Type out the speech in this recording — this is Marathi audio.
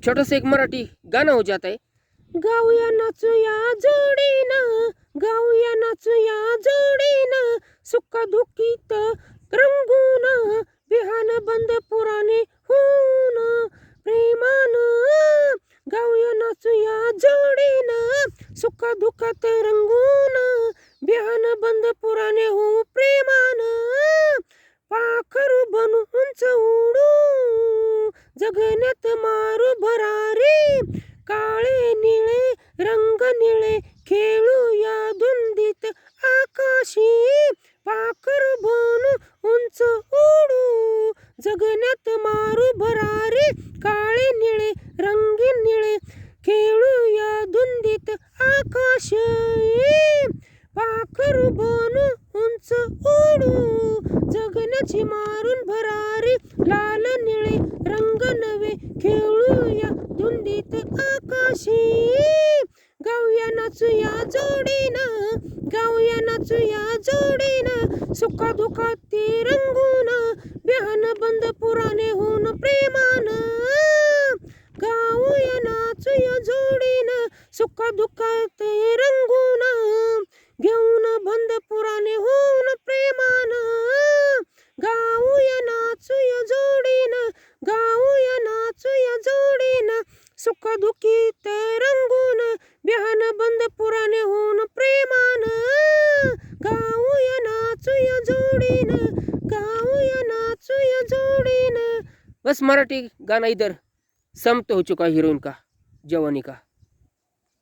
छोटस एक मराठी गाणं हो जात आहे. गाऊया नाचूया जोडीनं, गाऊया नाचूया जोडीनं, सुख दुःखीत रंगून, विहान बंद पुराणे होऊन, प्रेमानं गाऊया नाचूया जोडीनं, सुख दुःखात रंगून, विहान बंद पुराणे होऊ प्रेमानं, पाखरू बनू उंच उडू, जगण्यात मारू भरारी, काळे निळे रंग निळे खेळूया धुंदीत आकाशी, पाखरू बनू उंच उडू, जगण्यात मारू भरारी, काळे निळे रंगीन निळे खेळूया धुंदीत आकाशी, पाखरू बनू उंच उडू, जगण्याची मारून भरारी, लाल निळे रंग नवे खेळूया धुंदीत आकाशी, गाऊया नाचूया जोडीनं, गाऊया नाचूया जोडीनं, सुख दुःखात रंगून, विहान बंद पुराणे होऊन प्रेमानं, गाऊया नाचूया जोडीनं, सुख दुःखात रंगून, घेऊन बंद पुराणे होऊन प्रेमानं, गाऊया नाचूया जोडीनं, गाऊया नाचूया जोडीनं, सुख दुःखीत रंगून, विहान बंद पुराणे होऊन प्रेमानं, गाऊया नाचूया जोडीनं, गाऊया नाचूया जोडीनं. बस मराठी गाना इधर समाप्त हो चुका हीरोइन का जवानी का.